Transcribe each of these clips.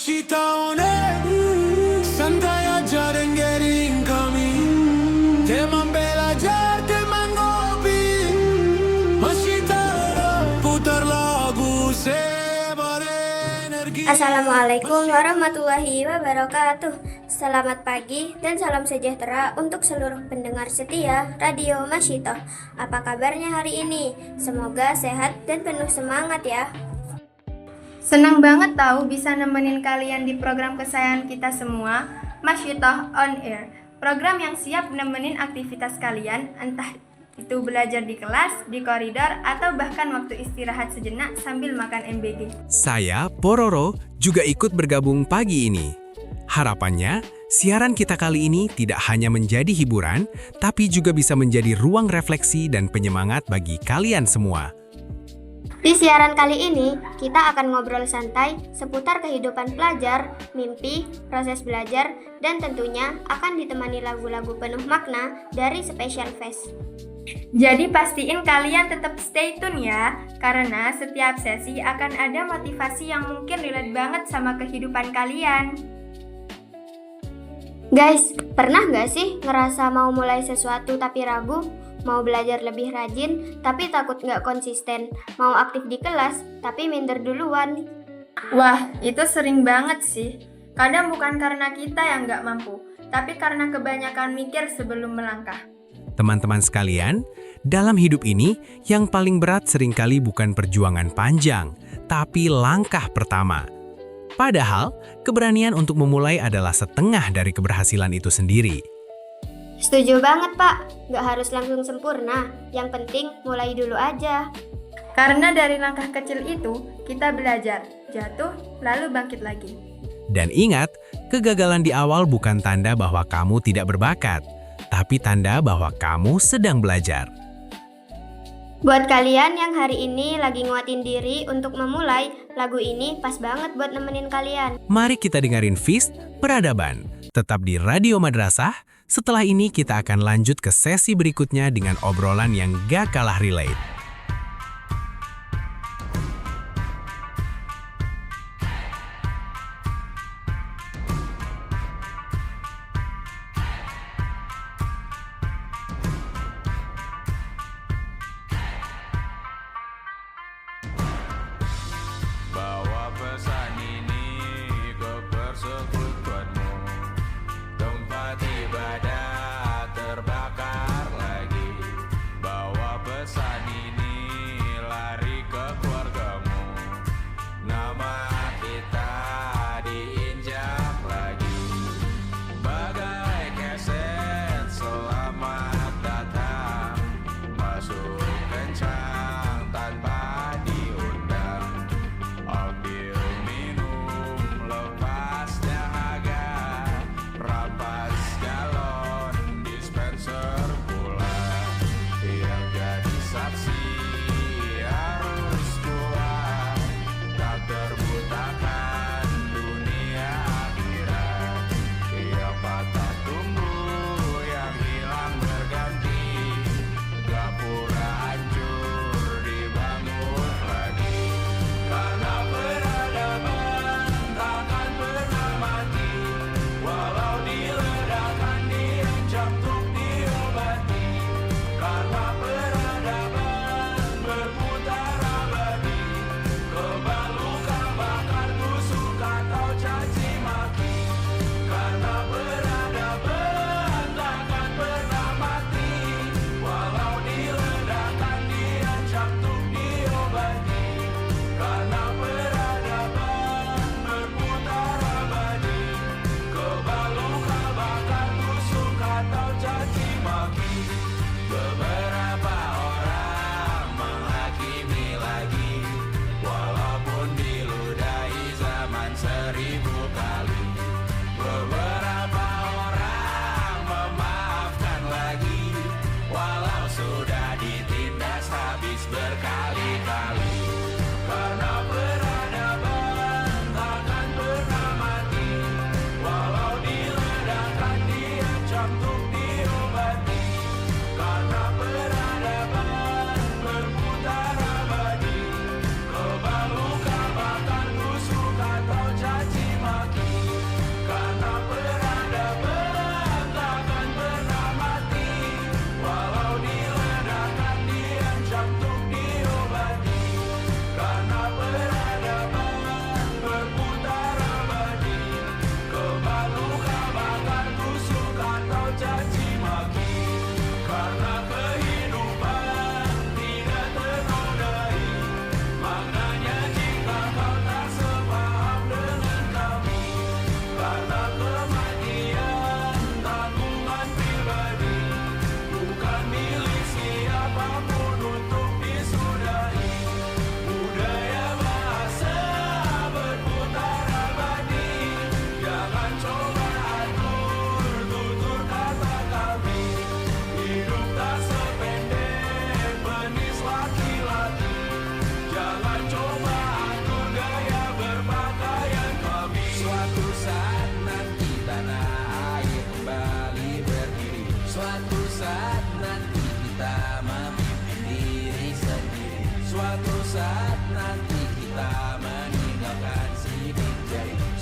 Masih tahu santai aja dengerin kami. Teman belajar, teman ngopi. Masih tahu putar lagu sebar energi. Assalamualaikum warahmatullahi wabarakatuh. Selamat pagi dan salam sejahtera untuk seluruh pendengar setia Radio Masyitoh. Apa kabarnya hari ini? Semoga sehat dan penuh semangat ya. Senang banget tahu bisa nemenin kalian di program kesayangan kita semua, Masyitoh On Air. Program yang siap nemenin aktivitas kalian, entah itu belajar di kelas, di koridor, atau bahkan waktu istirahat sejenak sambil makan MBG. Saya, Pororo, juga ikut bergabung pagi ini. Harapannya, siaran kita kali ini tidak hanya menjadi hiburan, tapi juga bisa menjadi ruang refleksi dan penyemangat bagi kalian semua. Di siaran kali ini, kita akan ngobrol santai seputar kehidupan pelajar, mimpi, proses belajar, dan tentunya akan ditemani lagu-lagu penuh makna dari Special Fest. Jadi pastiin kalian tetap stay tune ya, karena setiap sesi akan ada motivasi yang mungkin relate banget sama kehidupan kalian. Guys, pernah nggak sih ngerasa mau mulai sesuatu tapi ragu? Mau belajar lebih rajin, tapi takut nggak konsisten. Mau aktif di kelas, tapi minder duluan. Wah, itu sering banget sih. Kadang bukan karena kita yang nggak mampu, tapi karena kebanyakan mikir sebelum melangkah. Teman-teman sekalian, dalam hidup ini, yang paling berat seringkali bukan perjuangan panjang, tapi langkah pertama. Padahal, keberanian untuk memulai adalah setengah dari keberhasilan itu sendiri. Setuju banget, Pak. Nggak harus langsung sempurna. Yang penting mulai dulu aja. Karena dari langkah kecil itu, kita belajar, jatuh, lalu bangkit lagi. Dan ingat, kegagalan di awal bukan tanda bahwa kamu tidak berbakat, tapi tanda bahwa kamu sedang belajar. Buat kalian yang hari ini lagi nguatin diri untuk memulai, lagu ini pas banget buat nemenin kalian. Mari kita dengerin Feast Peradaban. Tetap di Radio Madrasah. Setelah ini kita akan lanjut ke sesi berikutnya dengan obrolan yang gak kalah relate. Bawa pesan ini ke persekutuanmu. Tempat ibadah terbakar lagi. Bawa pesan ini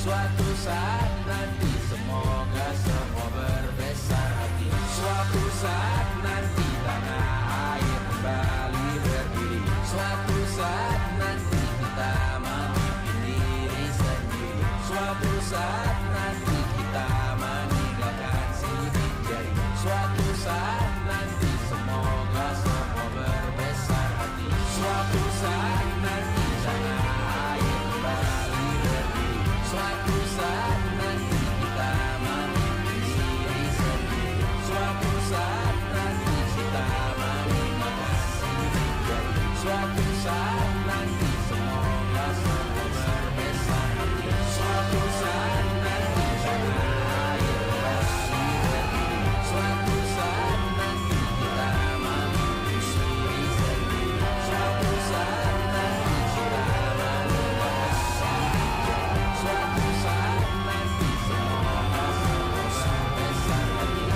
Suatu saat nanti semoga semua berbesar hati. Suatu saat nanti tanah air kembali berdiri. Suatu saat nanti kita memimpin diri sendiri. Suatu saat nanti kita meninggalkan sidik jari. Suatu saat nanti semoga semua berbesar hati. Suatu saat nanti tanah air kembali berdiri. Suatu saat nanti kita memimpin diri sendiri. Suatu saat nanti kita meninggalkan sidik jari. Suatu saat nanti semoga semua berbesar hati. Suatu saat nanti tanah air kembali berdiri. Suatu saat nanti kita memimpin diri sendiri. Suatu saat nanti kita meninggalkan sidik jari. Suatu saat nanti semoga semua berbesar hati.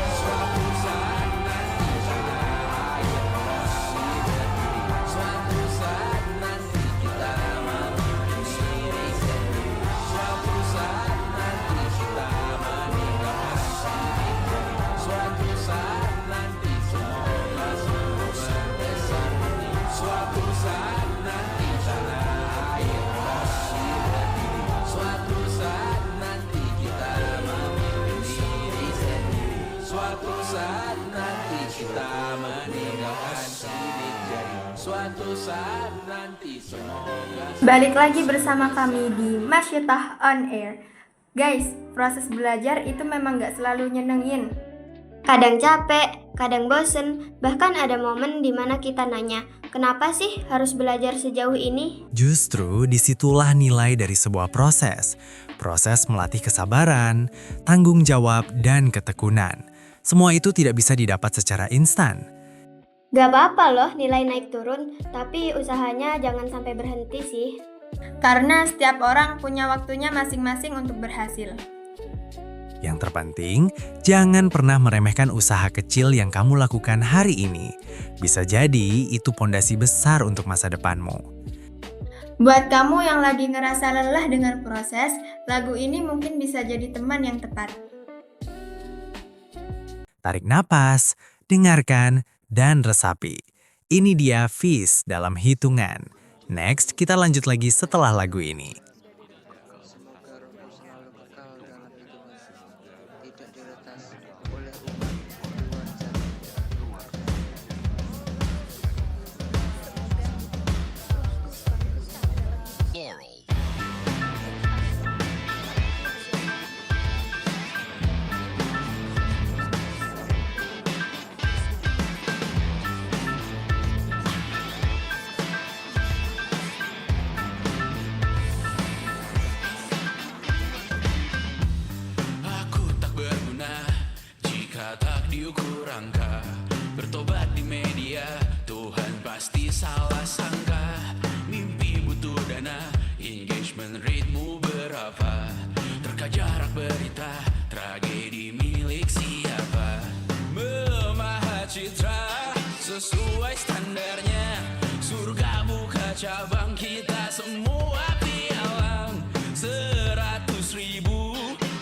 Suatu saat nanti tanah air kembali berdiri. Suatu saat nanti kita memimpin diri sendiri. Suatu saat nanti kita meninggalkan sidik jari. Suatu saat nanti semoga semua berbesar hati. Suatu saat nanti tanah air kembali berdiri. Suatu saat nanti kita memimpin diri sendiri. Suatu saat nanti kita meninggalkan sidik jari. Suatu saat nanti semoga Balik lagi bersama kami di Masyitah On Air. Guys, proses belajar itu memang gak selalu nyenengin. Kadang capek, kadang bosen, bahkan ada momen di mana kita nanya, kenapa sih harus belajar sejauh ini? Justru disitulah nilai dari sebuah proses. Proses melatih kesabaran, tanggung jawab, dan ketekunan. Semua itu tidak bisa didapat secara instan. Gak apa-apa loh nilai naik turun, tapi usahanya jangan sampai berhenti sih. Karena setiap orang punya waktunya masing-masing untuk berhasil. Yang terpenting, jangan pernah meremehkan usaha kecil yang kamu lakukan hari ini. Bisa jadi itu pondasi besar untuk masa depanmu. Buat kamu yang lagi ngerasa lelah dengan proses, lagu ini mungkin bisa jadi teman yang tepat. Tarik napas, dengarkan, dan resapi. Ini dia Fis dalam hitungan. Next, kita lanjut lagi setelah lagu ini. Aku tak berguna jika tak diukur angka. Bertobat di media, Tuhan pasti salah sangka. Mimpi butuh dana, engagement rate-mu berapa? Terka jarak berita, tragedi milik siapa? Memahat citra sesuai standarnya. Surga buka cabang, kita semua pialang. 100.000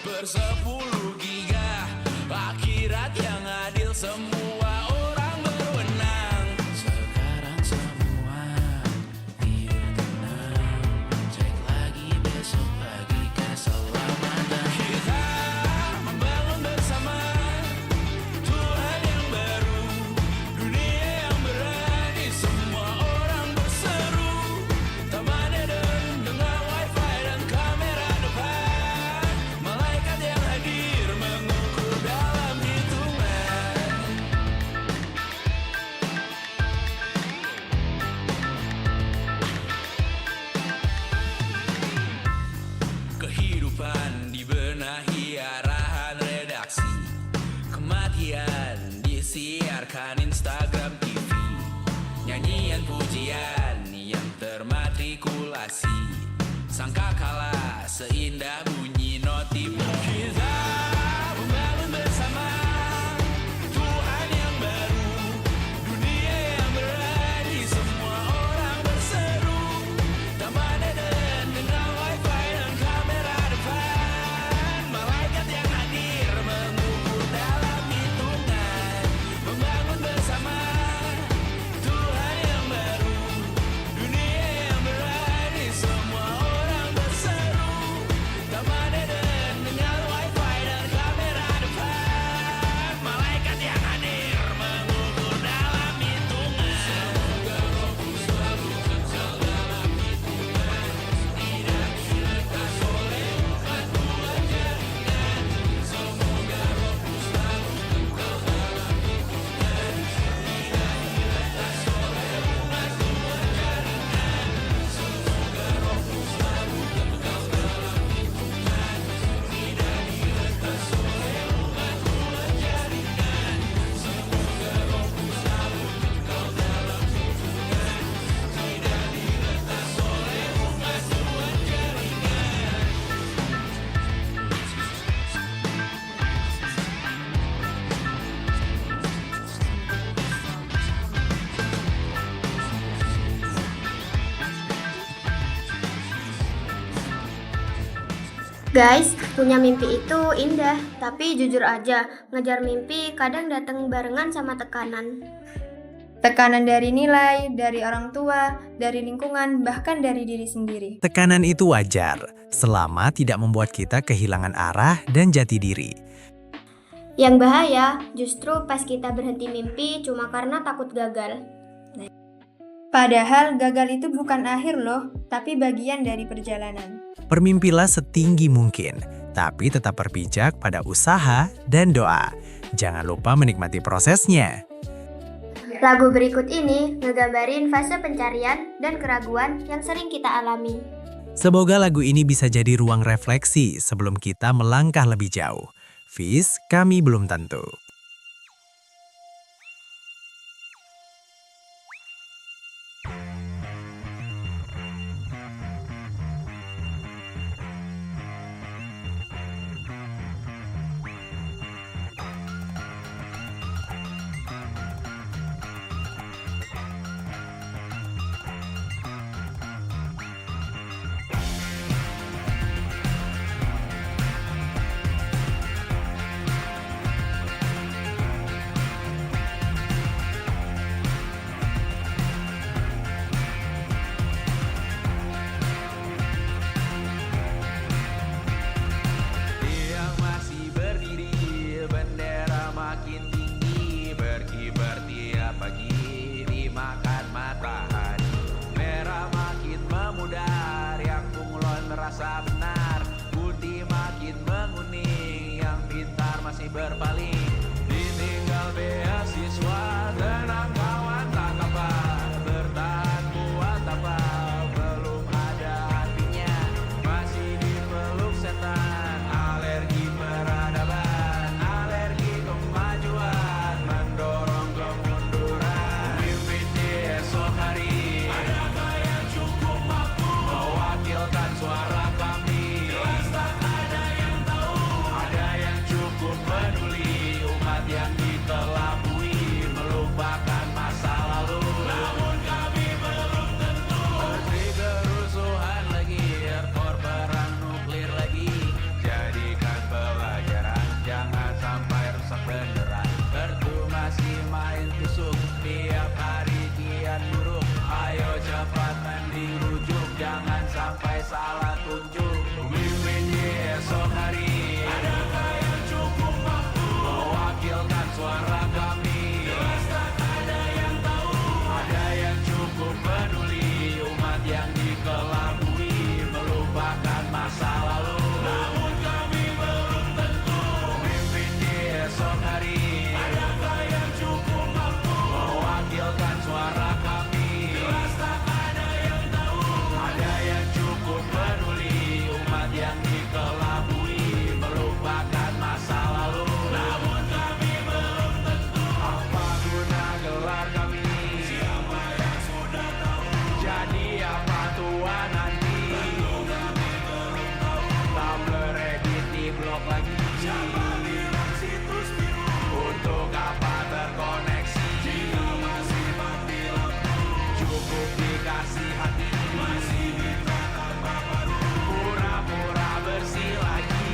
per 10 giga. Akhirat yang adil, semua orang berwenang. Sekarang semua biar tenang. Cek lagi besok pagi keselamatan. Kita membangun bersama Tuhan yang baru, dunia yang berani, semua orang berseru. Taman Eden dengan wifi dan kamera depan. Malaikat yang hadir mengukur dalam hitungan. Kehidupan dibenahi arahan redaksi. Kematian disiarkan Instagram TV. Nyanyian pujian yang termatrikulasi. Sangka kalah seindah bunyi notif. Kita membangun bersama Tuhan yang baru, dunia yang berani, semua orang berseru. Taman Eden dengan wifi dan kamera depan. Guys, punya mimpi itu indah, tapi jujur aja, ngejar mimpi kadang datang barengan sama tekanan. Tekanan dari nilai, dari orang tua, dari lingkungan, bahkan dari diri sendiri. Tekanan itu wajar, selama tidak membuat kita kehilangan arah dan jati diri. Yang bahaya, justru pas kita berhenti mimpi cuma karena takut gagal. Padahal gagal itu bukan akhir loh, tapi bagian dari perjalanan. Bermimpilah setinggi mungkin, tapi tetap berpijak pada usaha dan doa. Jangan lupa menikmati prosesnya. Lagu berikut ini ngegambarin fase pencarian dan keraguan yang sering kita alami. Semoga lagu ini bisa jadi ruang refleksi sebelum kita melangkah lebih jauh. Fis, kami belum tentu. Dia masih berdiri, bendera makin tinggi, berkibar tiap pagi, dimakan matahari. Merah makin memudar, yang bunglon merasa benar. Putih makin menguning, yang pintar masih berpaling. Ditinggal beasiswa, tenang kawan tak kabar. Bertahan kuat apa, belum ada artinya. Masih dipeluk setan, alergi peradaban, alergi kemajuan, mendorong kemunduran. Mimpin di esok hari, adakah yang cukup mampu mewakilkan suara kami? Jelas tak ada yang tahu, ada yang cukup peduli, umat yang dikelabui, melupakan masa lalu. Namun kami belum tentu. Menteri kerusuhan lagi, airport perang nuklir lagi. Jadikan pelajaran, jangan sampai rusak beneran. Kartu masih main tusuk, tiap hari kian buruk. Ayo cepat mending rujuk, jangan sampai salah tunjuk. Mimpin di esok hari, adakah yang cukup mampu mewakilkan suara kami? Jelas tak ada yang tahu, ada yang cukup peduli, umat yang dikelabui, melupakan masa lalu. Namun kami belum tentu. Mimpin di esok hari, adakah yang cukup mampu mewakilkan suara kami? Jelas tak ada yang tahu, ada yang cukup peduli, umat yang dikelabui, melupakan masa lalu. Namun kami belum tentu. Apa guna gelar kami? Siapa yang sudah tahu? Jadi apa tua nanti? Tentu kami belum tahu. Tabler edit di blog lagi. Siapa bilang situs biru? Untuk apa terkoneksi? Jika masih mati lampu, cukup dikasih hati. Masih minta tambah baru, pura-pura bersih lagi.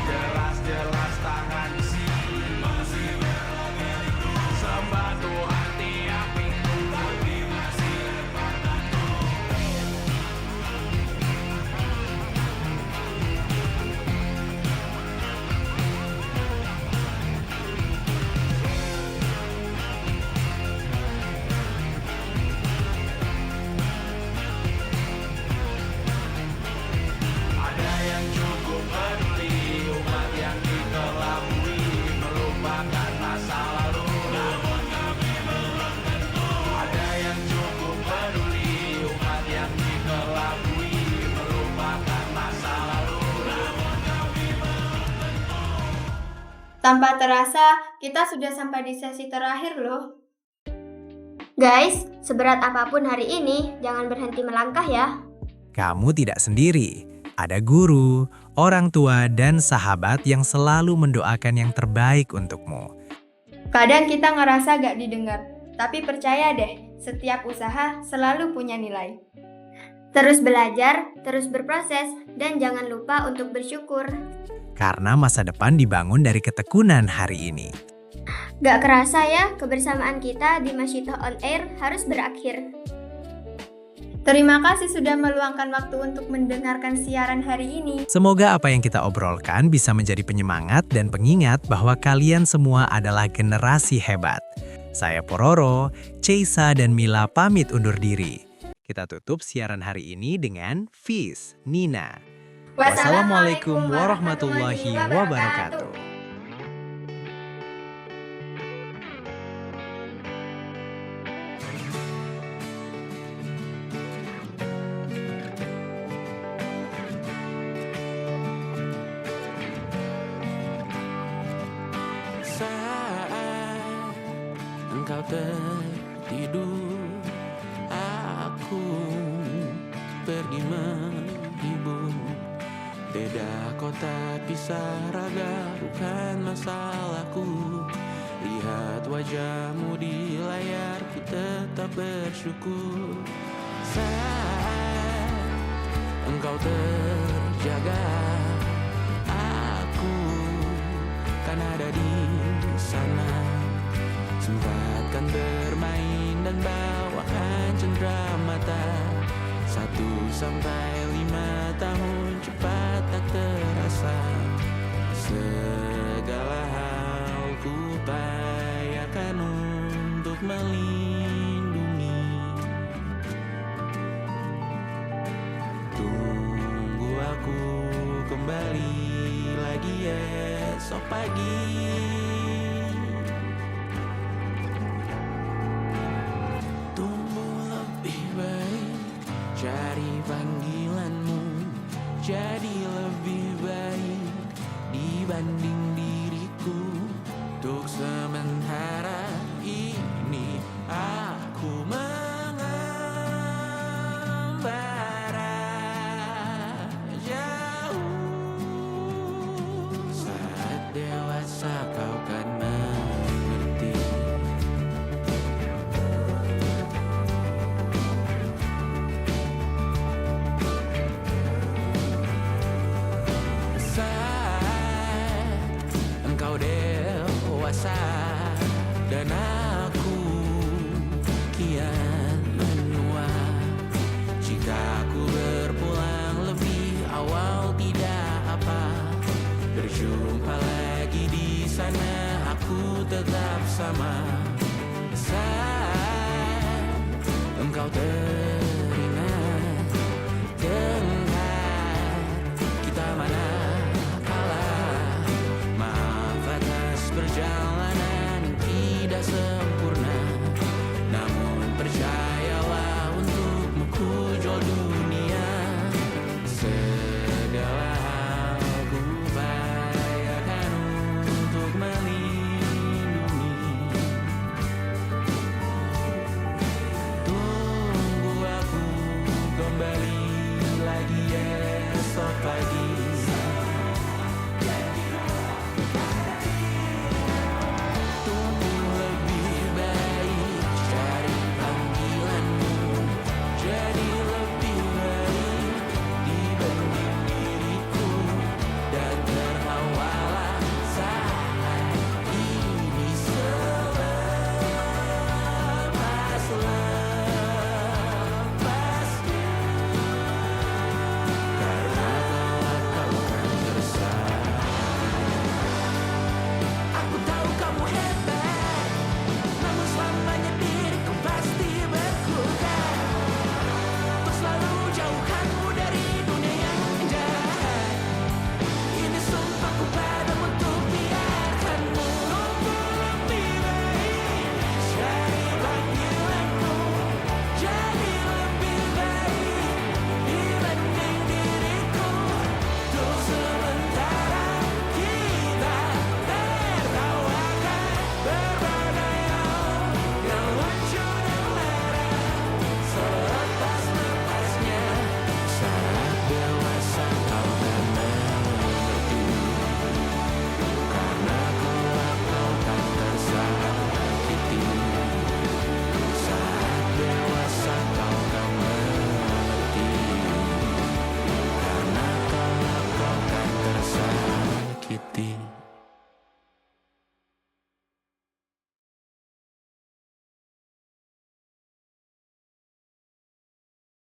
Jelas-jelas tangan isi, masih berlagak itu. Sembah Tuhan tiap minggu, tapi masih lempar batu. Ada yang cukup peduli, umat yang dikelabui, melupakan masa lalu. Namun kami belum tentu. Ada yang cukup peduli, umat yang dikelabui, melupakan masa lalu. Namun kami belum tentu. Tanpa terasa, kita sudah sampai di sesi terakhir loh. Guys, seberat apapun hari ini, jangan berhenti melangkah ya. Kamu tidak sendiri. Ada guru, orang tua, dan sahabat yang selalu mendoakan yang terbaik untukmu. Kadang kita ngerasa gak didengar, tapi percaya deh, setiap usaha selalu punya nilai. Terus belajar, terus berproses, dan jangan lupa untuk bersyukur. Karena masa depan dibangun dari ketekunan hari ini. Gak kerasa ya, kebersamaan kita di Masyitoh On Air harus berakhir. Terima kasih sudah meluangkan waktu untuk mendengarkan siaran hari ini. Semoga apa yang kita obrolkan bisa menjadi penyemangat dan pengingat bahwa kalian semua adalah generasi hebat. Saya Pororo, Ceisa, dan Mila pamit undur diri. Kita tutup siaran hari ini dengan Fis, Nina. Wassalamualaikum warahmatullahi wabarakatuh. Saat engkau tertidur, aku pergi menghibur. Beda kota pisah raga bukan masalahku. Lihat wajahmu di layar, ku tetap bersyukur. Saat engkau terjaga, aku kan ada di sana. Sempatkan bermain dan bawakan cendera mata. 1-5 tahun cepat tak terasa. Segala hal ku upayakan untuk melindungi. Tunggu aku kembali lagi esok pagi. Tumbuh lebih baik, cari panggilanmu, jadi lebih baik dibanding diriku. Untuk sementara ini aku mengembara jauh. Saat dewasa kau kan mengerti. Saat engkau dewasa dan aku kian menua. Jika aku berpulang lebih awal tidak apa. Berjumpa lagi di sana, aku tetap sama.